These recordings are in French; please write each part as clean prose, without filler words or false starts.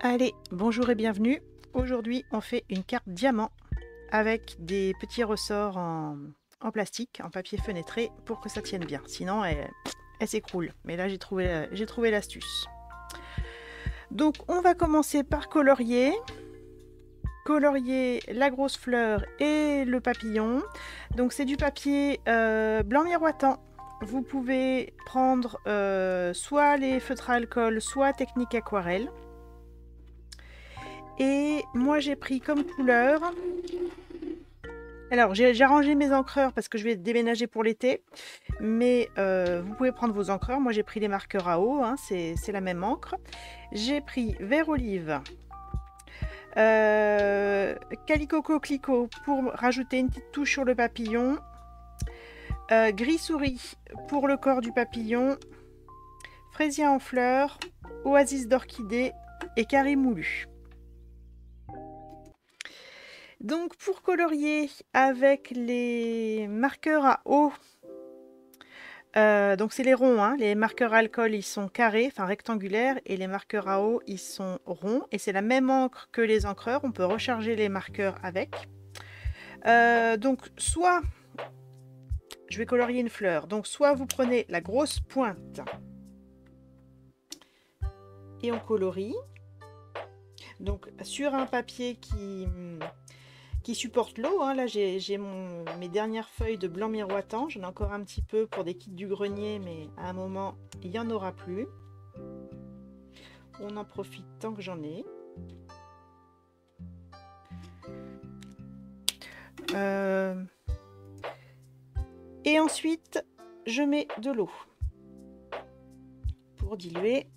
Allez, bonjour et bienvenue. Aujourd'hui, on fait une carte diamant avec des petits ressorts en plastique, en papier fenêtré pour que ça tienne bien. Sinon, elle s'écroule. Mais là, j'ai trouvé l'astuce. Donc, on va commencer par colorier. Colorier la grosse fleur et le papillon. Donc, c'est du papier blanc miroitant. Vous pouvez prendre soit les feutres à alcool, soit technique aquarelle. Et moi j'ai pris comme couleur, alors j'ai rangé mes encreurs parce que je vais déménager pour l'été, mais vous pouvez prendre vos encreurs. Moi j'ai pris les marqueurs à eau, hein, c'est la même encre. J'ai pris vert olive, calico coquelicot pour rajouter une petite touche sur le papillon, gris souris pour le corps du papillon, fraisier en fleurs, oasis d'orchidée et carré moulu. Donc pour colorier avec les marqueurs à eau, donc c'est les ronds, hein, les marqueurs à alcool ils sont carrés, enfin rectangulaires, et les marqueurs à eau ils sont ronds, et c'est la même encre que les encreurs, on peut recharger les marqueurs avec. Donc soit, je vais colorier une fleur, donc soit vous prenez la grosse pointe et on colorie, donc sur un papier qui supporte l'eau, hein. Là j'ai mes dernières feuilles de blanc miroitant, j'en ai encore un petit peu pour des kits du grenier, mais à un moment il n'y en aura plus. On en profite tant que j'en ai. Et ensuite je mets de l'eau pour diluer.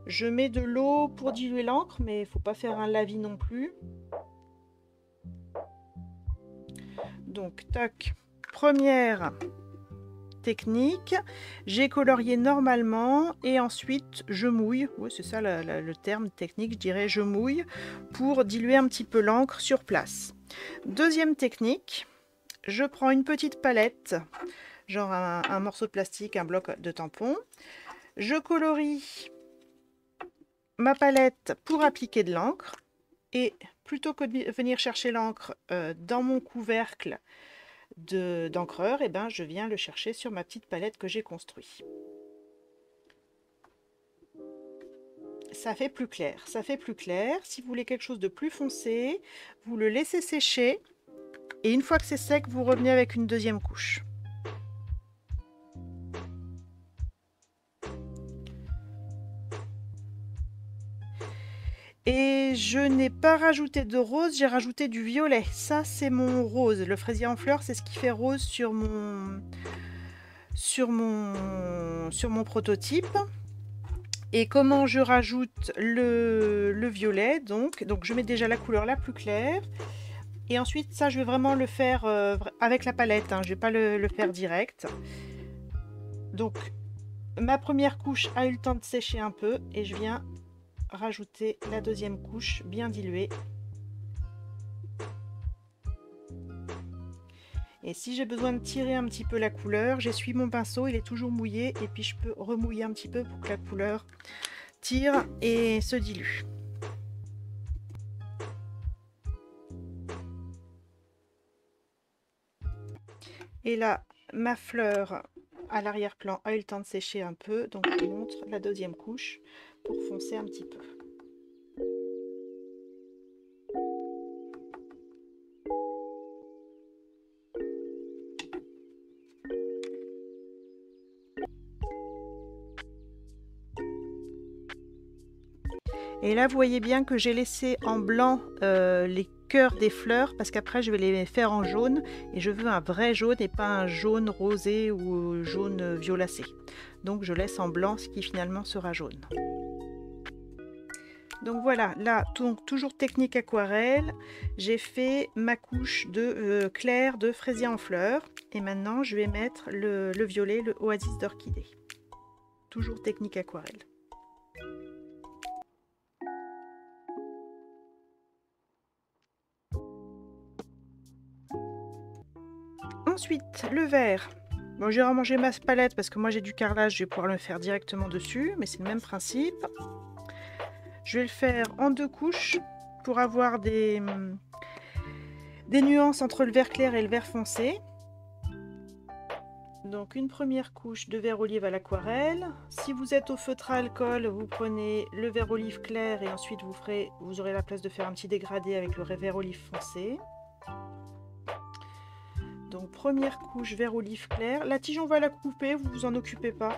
Je mets de l'eau pour diluer l'encre, mais il ne faut pas faire un lavis non plus. Donc, tac, première technique. J'ai colorié normalement et ensuite je mouille. Oui, c'est ça le terme technique, je dirais je mouille pour diluer un petit peu l'encre sur place. Deuxième technique, je prends une petite palette, genre un morceau de plastique, un bloc de tampon. Je colorie ma palette pour appliquer de l'encre, et plutôt que de venir chercher l'encre dans mon couvercle d'encreur, et ben je viens le chercher sur ma petite palette que j'ai construite. Ça fait plus clair, ça fait plus clair. Si vous voulez quelque chose de plus foncé, vous le laissez sécher, et une fois que c'est sec, vous revenez avec une deuxième couche. Et je n'ai pas rajouté de rose, j'ai rajouté du violet. Ça, c'est mon rose. Le fraisier en fleurs, c'est ce qui fait rose sur mon prototype. Et comment je rajoute le violet, donc je mets déjà la couleur la plus claire. Et ensuite, ça, je vais vraiment le faire avec la palette, hein, je ne vais pas le faire direct. Donc, ma première couche a eu le temps de sécher un peu et je viens rajouter la deuxième couche bien diluée. Et si j'ai besoin de tirer un petit peu la couleur, j'essuie mon pinceau, il est toujours mouillé, et puis je peux remouiller un petit peu pour que la couleur tire et se dilue. Et là, ma fleur à l'arrière-plan a eu le temps de sécher un peu, donc je montre la deuxième couche pour foncer un petit peu. Et là, vous voyez bien que j'ai laissé en blanc les cœurs des fleurs, parce qu'après je vais les faire en jaune, et je veux un vrai jaune et pas un jaune rosé ou jaune violacé. Donc je laisse en blanc ce qui finalement sera jaune. Donc voilà, là, toujours technique aquarelle, j'ai fait ma couche de clair de fraisier en fleurs, et maintenant je vais mettre le violet, le oasis d'orchidée. Toujours technique aquarelle. Ensuite, le vert. Bon, j'ai rangé ma palette parce que moi j'ai du carrelage, je vais pouvoir le faire directement dessus, mais c'est le même principe. Je vais le faire en 2 couches pour avoir des nuances entre le vert clair et le vert foncé. Donc une première couche de vert olive à l'aquarelle. Si vous êtes au feutre à alcool, vous prenez le vert olive clair et ensuite vous aurez la place de faire un petit dégradé avec le vert olive foncé. Donc première couche vert olive clair. La tige on va la couper, vous vous en occupez pas.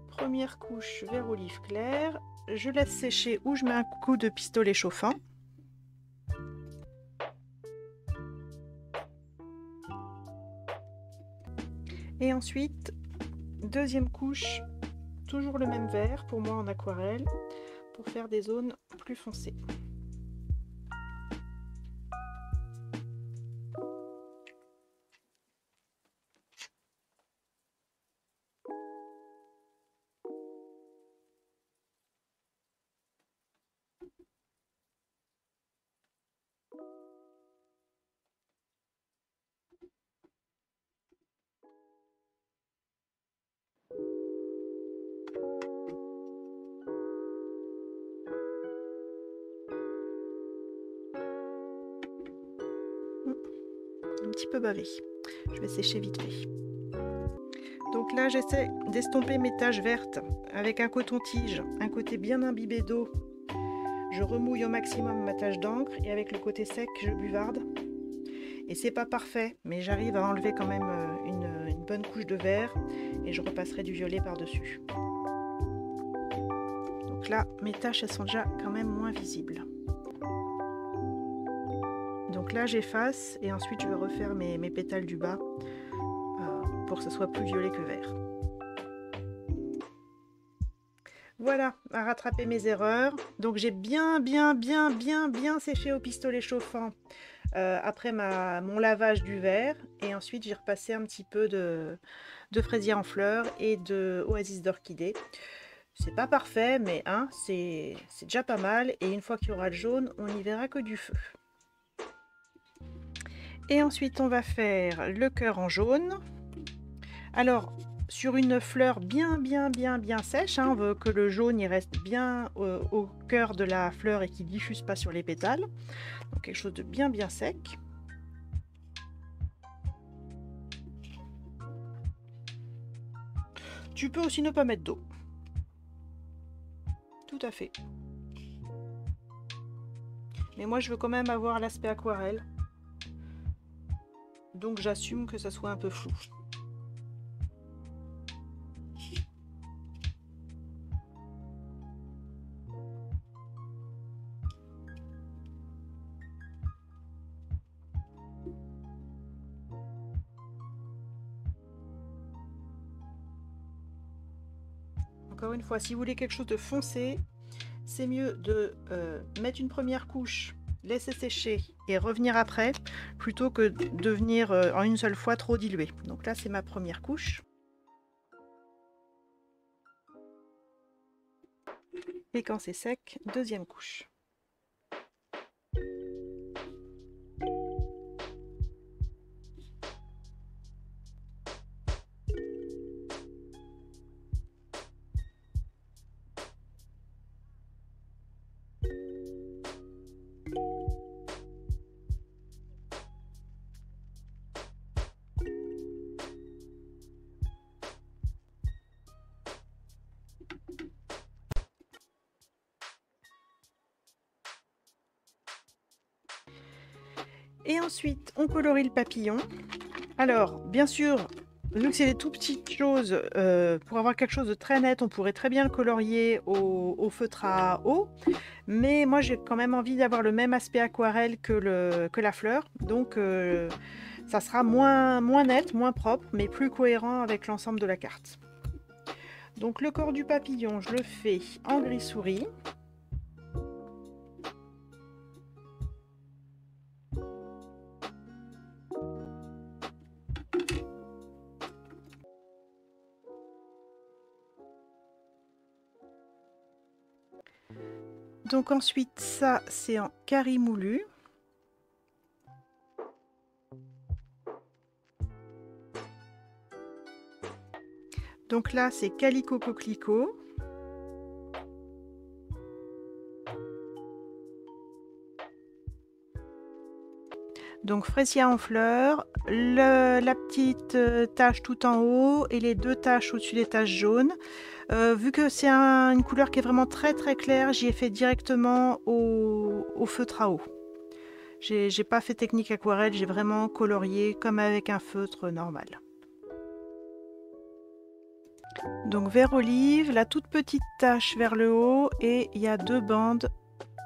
Première couche vert olive clair. Je laisse sécher ou je mets un coup de pistolet chauffant. Et ensuite, deuxième couche, toujours le même vert pour moi en aquarelle, pour faire des zones plus foncées. Un petit peu bavé. Je vais sécher vite fait. Donc là, j'essaie d'estomper mes taches vertes avec un coton-tige, un côté bien imbibé d'eau. Je remouille au maximum ma tache d'encre et avec le côté sec, je buvarde. Et c'est pas parfait, mais j'arrive à enlever quand même une bonne couche de vert et je repasserai du violet par-dessus. Donc là, mes taches, elles sont déjà quand même moins visibles. Donc là, j'efface et ensuite je vais refaire mes pétales du bas pour que ce soit plus violet que vert. Voilà, à rattraper mes erreurs. Donc j'ai bien séché au pistolet chauffant après mon lavage du verre. Et ensuite j'ai repassé un petit peu de fraisier en fleurs et de oasis d'orchidée. C'est pas parfait, mais hein, c'est déjà pas mal. Et une fois qu'il y aura le jaune, on n'y verra que du feu. Et ensuite on va faire le cœur en jaune. Alors, sur une fleur bien sèche, hein, on veut que le jaune il reste bien au cœur de la fleur et qu'il ne diffuse pas sur les pétales. Donc quelque chose de bien sec. Tu peux aussi ne pas mettre d'eau. Tout à fait. Mais moi je veux quand même avoir l'aspect aquarelle. Donc j'assume que ça soit un peu flou. Encore une fois, si vous voulez quelque chose de foncé, c'est mieux de mettre une première couche, laisser sécher et revenir après, plutôt que de venir en une seule fois trop dilué. Donc là, c'est ma première couche. Et quand c'est sec, deuxième couche. Et ensuite, on colorie le papillon. Alors, bien sûr, vu que c'est des tout petites choses, pour avoir quelque chose de très net, on pourrait très bien le colorier au feutre à eau. Mais moi, j'ai quand même envie d'avoir le même aspect aquarelle que la fleur. Donc, ça sera moins net, moins propre, mais plus cohérent avec l'ensemble de la carte. Donc, le corps du papillon, je le fais en gris souris. Donc ensuite, ça, c'est en carré moulu. Donc là, c'est Calico Coquelicot. Donc fraisia en fleurs, la petite tache tout en haut et les 2 taches au-dessus des taches jaunes. Vu que c'est une couleur qui est vraiment très très claire, j'y ai fait directement au feutre à eau. J'ai pas fait technique aquarelle, j'ai vraiment colorié comme avec un feutre normal. Donc vert olive, la toute petite tache vers le haut et il y a 2 bandes,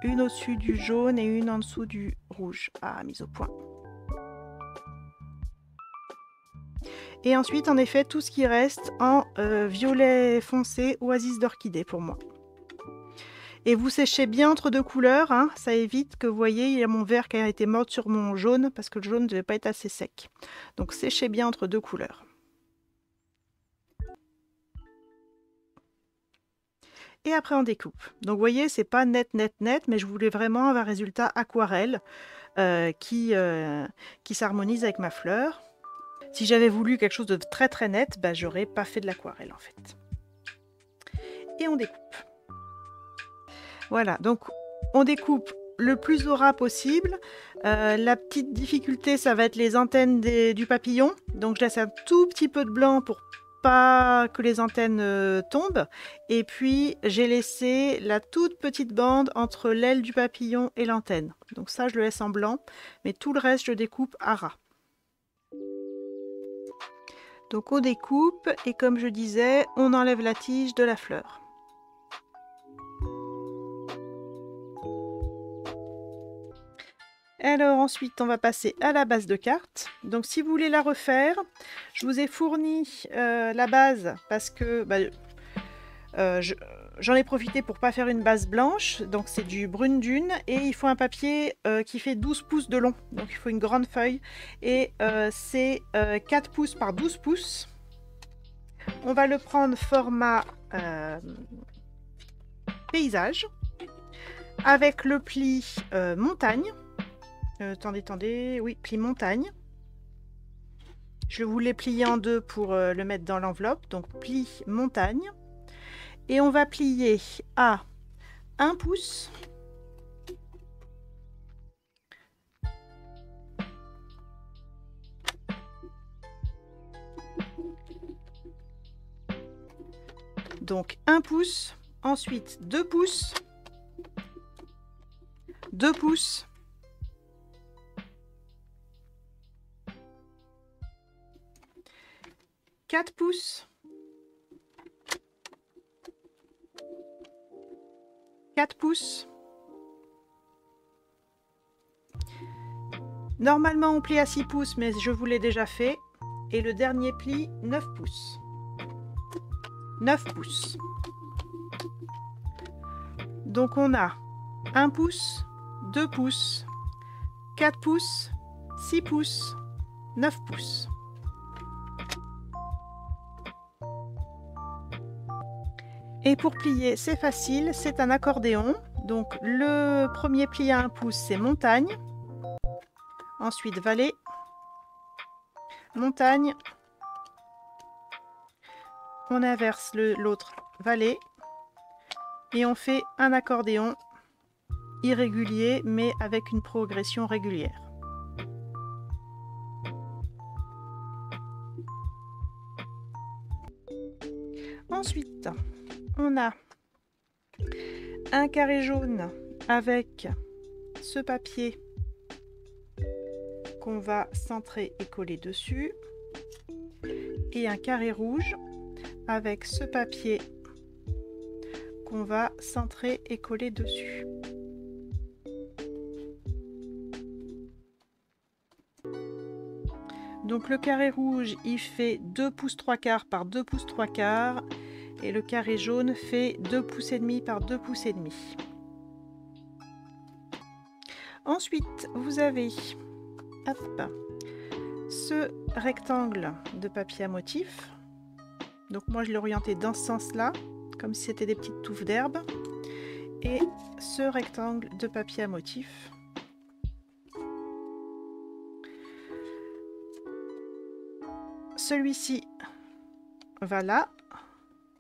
une au-dessus du jaune et une en dessous du rouge. Ah, mise au point. Et ensuite, en effet, tout ce qui reste en violet foncé, oasis d'orchidée pour moi. Et vous séchez bien entre 2 couleurs, hein, ça évite que vous voyez, il y a mon vert qui a été mort sur mon jaune parce que le jaune ne devait pas être assez sec. Donc séchez bien entre 2 couleurs. Et après on découpe. Donc vous voyez, c'est pas net, mais je voulais vraiment avoir un résultat aquarelle qui s'harmonise avec ma fleur. Si j'avais voulu quelque chose de très très net, bah, j'aurais pas fait de l'aquarelle en fait. Et on découpe. Voilà, donc on découpe le plus au ras possible. La petite difficulté, ça va être les antennes du papillon. Donc je laisse un tout petit peu de blanc pour pas que les antennes tombent. Et puis j'ai laissé la toute petite bande entre l'aile du papillon et l'antenne. Donc ça, je le laisse en blanc, mais tout le reste, je découpe à ras. Donc on découpe et comme je disais, on enlève la tige de la fleur. Alors ensuite, on va passer à la base de carte. Donc si vous voulez la refaire, je vous ai fourni la base parce que j'en ai profité pour pas faire une base blanche. Donc c'est du brune dune et il faut un papier qui fait 12 pouces de long. Donc il faut une grande feuille et c'est 4 pouces par 12 pouces. On va le prendre format paysage avec le pli montagne. Attendez, oui, pli montagne. Je voulais plier en 2 pour le mettre dans l'enveloppe, donc pli montagne. Et on va plier à 1 pouce. Donc 1 pouce, ensuite 2 pouces, 2 pouces, 4 pouces, 4 pouces. Normalement on plie à 6 pouces, mais je vous l'ai déjà fait. Et le dernier pli, 9 pouces. 9 pouces. Donc on a 1 pouce, 2 pouces, 4 pouces, 6 pouces, 9 pouces. Et pour plier, c'est facile, c'est un accordéon. Donc le premier pli à 1 pouce, c'est montagne. Ensuite vallée, montagne. On inverse l'autre vallée. Et on fait un accordéon irrégulier, mais avec une progression régulière. Ensuite, on a un carré jaune avec ce papier qu'on va centrer et coller dessus et un carré rouge avec ce papier qu'on va centrer et coller dessus. Donc le carré rouge, il fait 2 pouces 3 quarts par 2 pouces 3 quarts et le carré jaune fait 2 pouces et demi par 2 pouces et demi. Ensuite, vous avez ce rectangle de papier à motif. Donc moi je l'ai orienté dans ce sens-là, comme si c'était des petites touffes d'herbe. Et ce rectangle de papier à motif. Celui-ci, va là,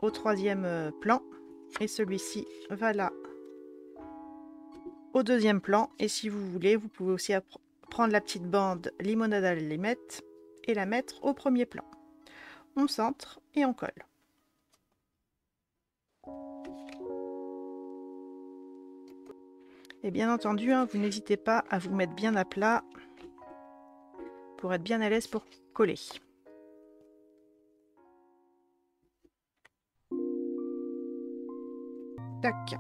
au troisième plan. Et celui-ci va là, au deuxième plan. Et si vous voulez, vous pouvez aussi prendre la petite bande limonade à l'allumette et la mettre au premier plan. On centre et on colle. Et bien entendu, hein, vous n'hésitez pas à vous mettre bien à plat pour être bien à l'aise pour coller. Tac.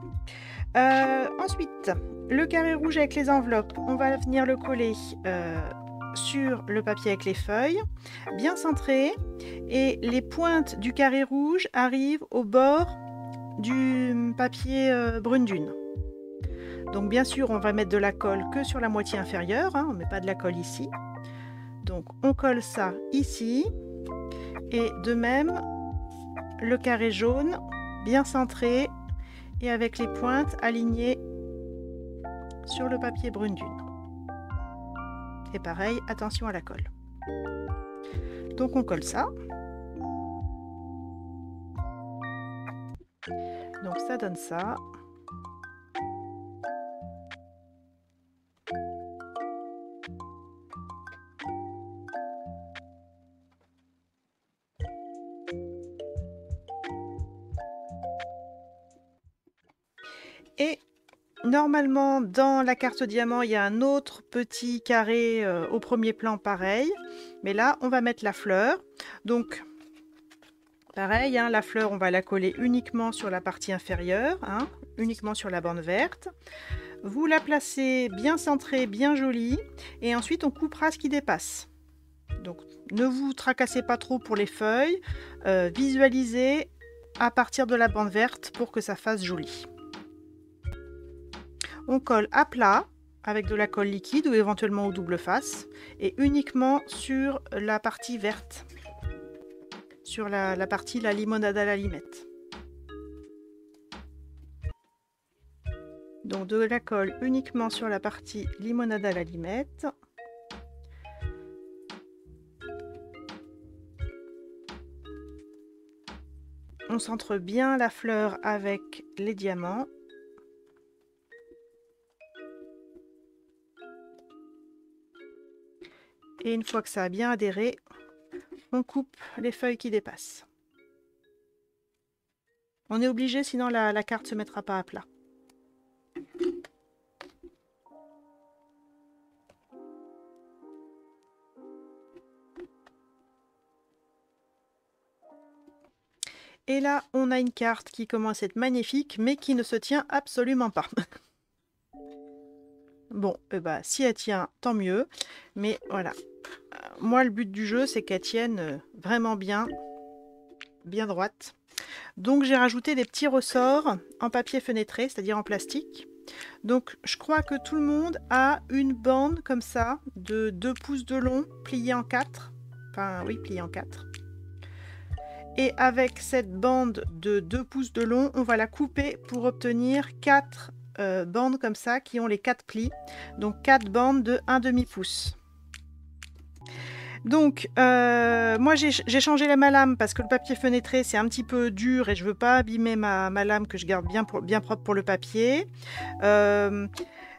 Ensuite, le carré rouge avec les enveloppes, on va venir le coller sur le papier avec les feuilles, bien centré, et les pointes du carré rouge arrivent au bord du papier brune dune. Donc bien sûr, on va mettre de la colle que sur la moitié inférieure, hein, on ne met pas de la colle ici. Donc on colle ça ici, et de même, le carré jaune, bien centré, et avec les pointes alignées sur le papier brune dune. Et pareil, attention à la colle. Donc on colle ça. Donc ça donne ça. Et normalement, dans la carte diamant, il y a un autre petit carré au premier plan, pareil. Mais là, on va mettre la fleur. Donc, pareil, hein, la fleur, on va la coller uniquement sur la partie inférieure, hein, uniquement sur la bande verte. Vous la placez bien centrée, bien jolie. Et ensuite, on coupera ce qui dépasse. Donc, ne vous tracassez pas trop pour les feuilles. Visualisez à partir de la bande verte pour que ça fasse joli. On colle à plat avec de la colle liquide ou éventuellement au double face et uniquement sur la partie verte, sur la partie la limonade à l'allumette. Donc de la colle uniquement sur la partie limonade à l'allumette. On centre bien la fleur avec les diamants. Et une fois que ça a bien adhéré, on coupe les feuilles qui dépassent. On est obligé, sinon la carte ne se mettra pas à plat. Et là, on a une carte qui commence à être magnifique, mais qui ne se tient absolument pas. Bon, si elle tient, tant mieux. Mais voilà. Moi, le but du jeu, c'est qu'elle tienne vraiment bien droite. Donc, j'ai rajouté des petits ressorts en papier fenêtré, c'est-à-dire en plastique. Donc, je crois que tout le monde a une bande comme ça, de 2 pouces de long, pliée en 4. Enfin, oui, pliée en 4. Et avec cette bande de 2 pouces de long, on va la couper pour obtenir 4 bandes comme ça qui ont les 4 plis. Donc 4 bandes de 1/2 pouce. Donc moi j'ai changé ma lame parce que le papier fenêtré c'est un petit peu dur et je veux pas abîmer ma lame que je garde bien propre pour le papier.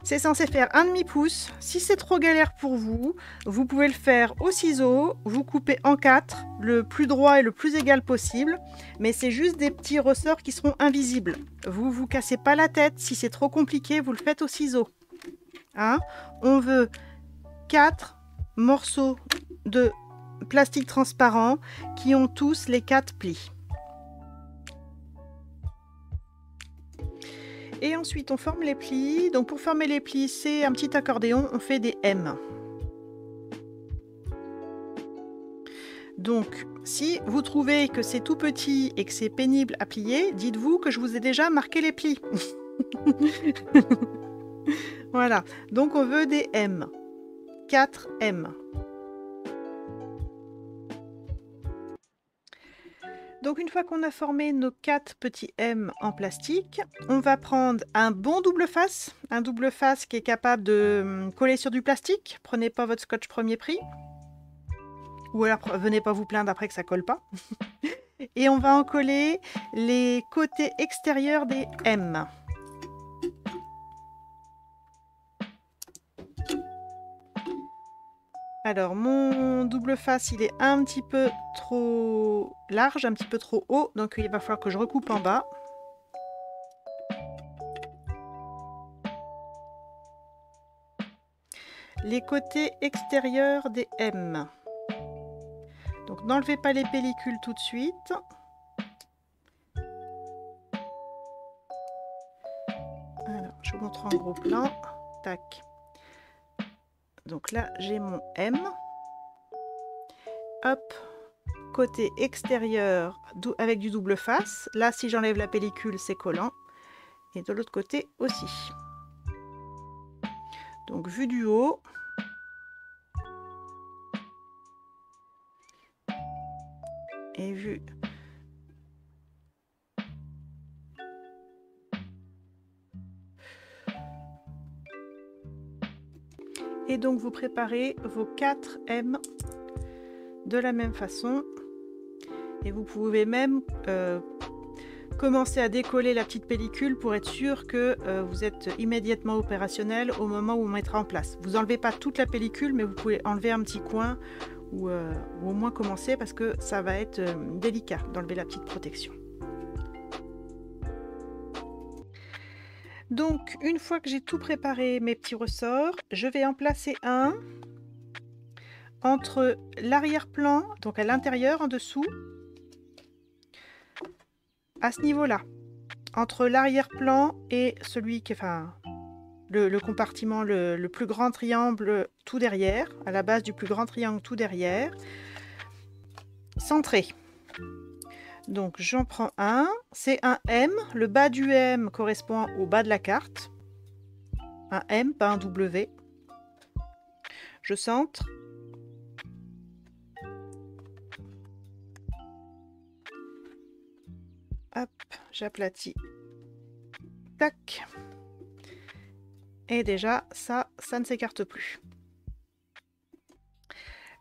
C'est censé faire 1/2 pouce. Si c'est trop galère pour vous, vous pouvez le faire au ciseau. Vous coupez en 4, le plus droit et le plus égal possible. Mais c'est juste des petits ressorts qui seront invisibles. Vous vous cassez pas la tête. Si c'est trop compliqué, vous le faites au ciseau. Hein? On veut 4 morceaux de plastique transparent qui ont tous les 4 plis. Et ensuite, on forme les plis. Donc, pour former les plis, c'est un petit accordéon. On fait des M. Donc, si vous trouvez que c'est tout petit et que c'est pénible à plier, dites-vous que je vous ai déjà marqué les plis. Voilà. Donc, on veut des M. 4 M. Donc une fois qu'on a formé nos 4 petits M en plastique, on va prendre un bon double face qui est capable de coller sur du plastique. Prenez pas votre scotch premier prix. Ou alors venez pas vous plaindre après que ça colle pas. Et on va en coller les côtés extérieurs des M. Alors, mon double face, il est un petit peu trop large, un petit peu trop haut, donc il va falloir que je recoupe en bas. Les côtés extérieurs des M. Donc, n'enlevez pas les pellicules tout de suite. Alors, je vous montre en gros plan. Tac. Donc là, j'ai mon M. Hop. Côté extérieur avec du double face. Là, si j'enlève la pellicule, c'est collant. Et de l'autre côté aussi. Donc, vue du haut. Et vue. Et donc, vous préparez vos 4 M de la même façon. Et vous pouvez même commencer à décoller la petite pellicule pour être sûr que vous êtes immédiatement opérationnel au moment où on mettra en place. Vous n'enlevez pas toute la pellicule, mais vous pouvez enlever un petit coin ou au moins commencer parce que ça va être délicat d'enlever la petite protection. Donc, une fois que j'ai tout préparé mes petits ressorts, je vais en placer un entre l'arrière-plan, donc à l'intérieur, en dessous, à ce niveau-là, entre l'arrière-plan et celui qui, enfin, le compartiment, le plus grand triangle tout derrière, à la base du plus grand triangle tout derrière, centré. Donc j'en prends un, c'est un M, le bas du M correspond au bas de la carte, un M, pas un W. Je centre. Hop, j'aplatis. Tac. Et déjà, ça ne s'écarte plus.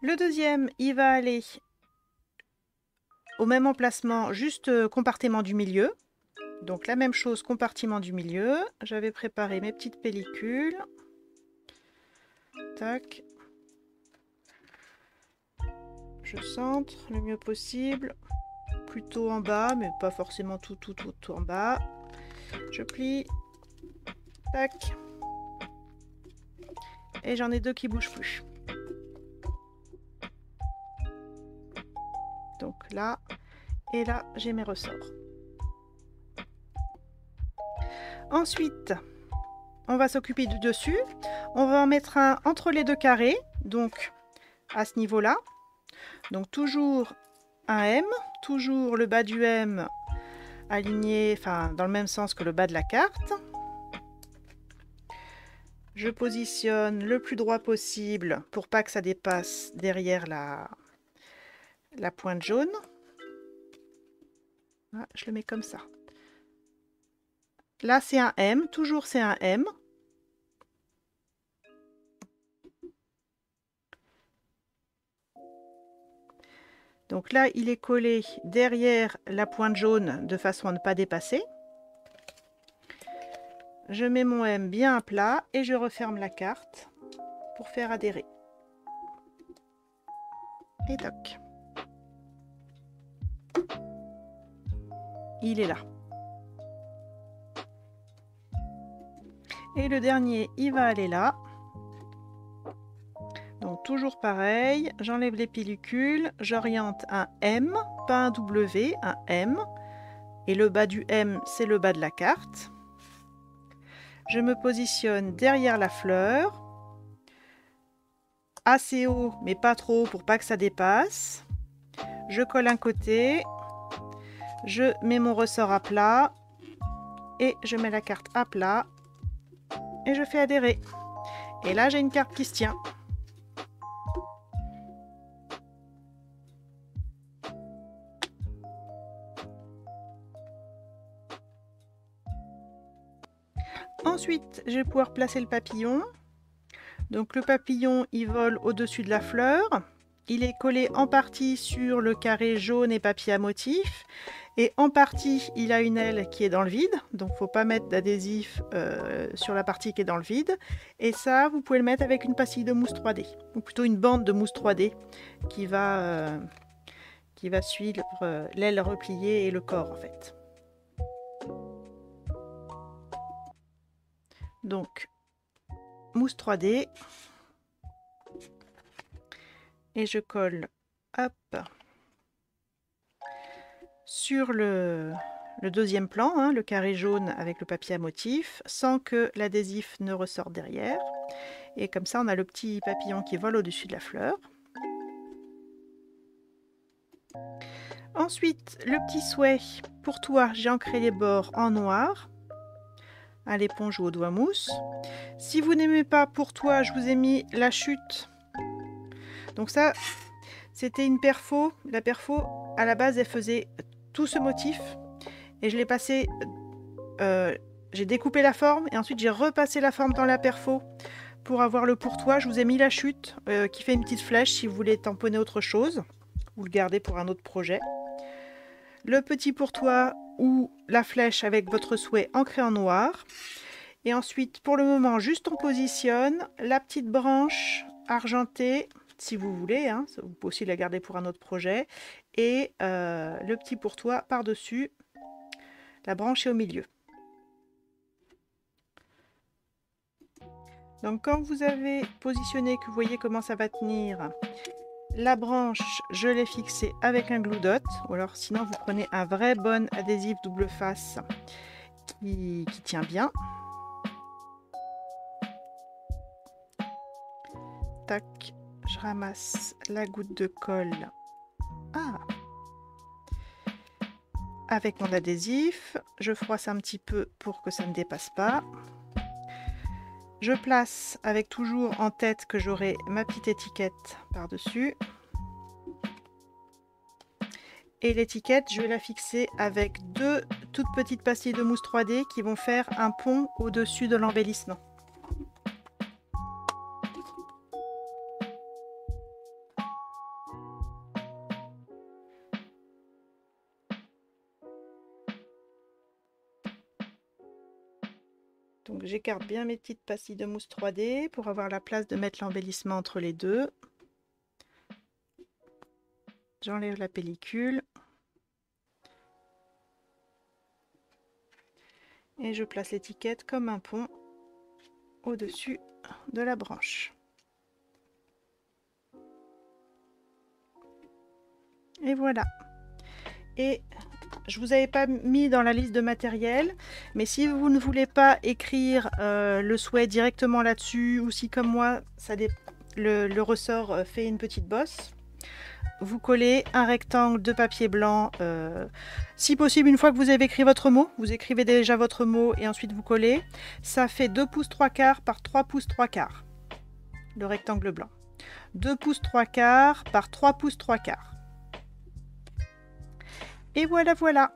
Le deuxième, il va aller au même emplacement, juste compartiment du milieu. Donc la même chose, compartiment du milieu. J'avais préparé mes petites pellicules. Tac. Je centre le mieux possible. Plutôt en bas, mais pas forcément tout en bas. Je plie. Tac. Et j'en ai deux qui bougent plus. Donc là, et là, j'ai mes ressorts. Ensuite, on va s'occuper du dessus. On va en mettre un entre les deux carrés, donc à ce niveau-là. Donc toujours un M, toujours le bas du M aligné, enfin dans le même sens que le bas de la carte. Je positionne le plus droit possible pour pas que ça dépasse derrière la pointe jaune. Ah, je le mets comme ça. Là, c'est un M, toujours c'est un M. Donc là, il est collé derrière la pointe jaune de façon à ne pas dépasser. Je mets mon M bien à plat et je referme la carte pour faire adhérer. Et toc. Il est là. Et le dernier, il va aller là. Donc toujours pareil, j'enlève les pellicules, j'oriente un M, pas un W, un M. Et le bas du M, c'est le bas de la carte. Je me positionne derrière la fleur. Assez haut, mais pas trop haut pour pas que ça dépasse. Je colle un côté. Je mets mon ressort à plat. Et je mets la carte à plat. Et je fais adhérer. Et là, j'ai une carte qui se tient. Ensuite, je vais pouvoir placer le papillon. Donc le papillon, il vole au-dessus de la fleur. il est collé en partie sur le carré jaune et papier à motif. Et en partie, il a une aile qui est dans le vide. Donc, il ne faut pas mettre d'adhésif sur la partie qui est dans le vide. Et ça, vous pouvez le mettre avec une pastille de mousse 3D. Ou plutôt une bande de mousse 3D qui va suivre l'aile repliée et le corps, en fait. Donc, mousse 3D. Et je colle, hop, sur le deuxième plan, hein, le carré jaune avec le papier à motif, sans que l'adhésif ne ressorte derrière. Et comme ça, on a le petit papillon qui vole au-dessus de la fleur. Ensuite, le petit souhait, pour toi, j'ai ancré les bords en noir, à l'éponge ou au doigt mousse. Si vous n'aimez pas pour toi, je vous ai mis la chute. Donc ça, c'était une perfo. La perfo, à la base, elle faisait tout ce motif. Et je l'ai passé... j'ai découpé la forme et ensuite j'ai repassé la forme dans la perfo pour avoir le pourtois. Je vous ai mis la chute qui fait une petite flèche si vous voulez tamponner autre chose ou le garder pour un autre projet. Le petit pourtois ou la flèche avec votre souhait ancré en noir. Et ensuite, pour le moment, juste on positionne la petite branche argentée, si vous voulez, hein, vous pouvez aussi la garder pour un autre projet, et le petit pourtois par-dessus, la branche est au milieu. Donc quand vous avez positionné, que vous voyez comment ça va tenir, la branche, je l'ai fixée avec un glue dot, ou alors sinon vous prenez un vrai bon adhésif double face qui tient bien. Tac, je ramasse la goutte de colle avec mon adhésif, je froisse un petit peu pour que ça ne dépasse pas. Je place avec toujours en tête que j'aurai ma petite étiquette par-dessus. Et l'étiquette, je vais la fixer avec deux toutes petites pastilles de mousse 3D qui vont faire un pont au-dessus de l'embellissement. Donc j'écarte bien mes petites pastilles de mousse 3D pour avoir la place de mettre l'embellissement entre les deux. J'enlève la pellicule. Et je place l'étiquette comme un pont au-dessus de la branche. Et voilà. Et je ne vous avais pas mis dans la liste de matériel, mais si vous ne voulez pas écrire le souhait directement là-dessus, ou si comme moi, le ressort fait une petite bosse, vous collez un rectangle de papier blanc, si possible une fois que vous avez écrit votre mot, vous écrivez déjà votre mot et ensuite vous collez. Ça fait 2 pouces 3/4 par 3 pouces 3/4, le rectangle blanc. 2 pouces 3/4 par 3 pouces 3/4. Et voilà, voilà.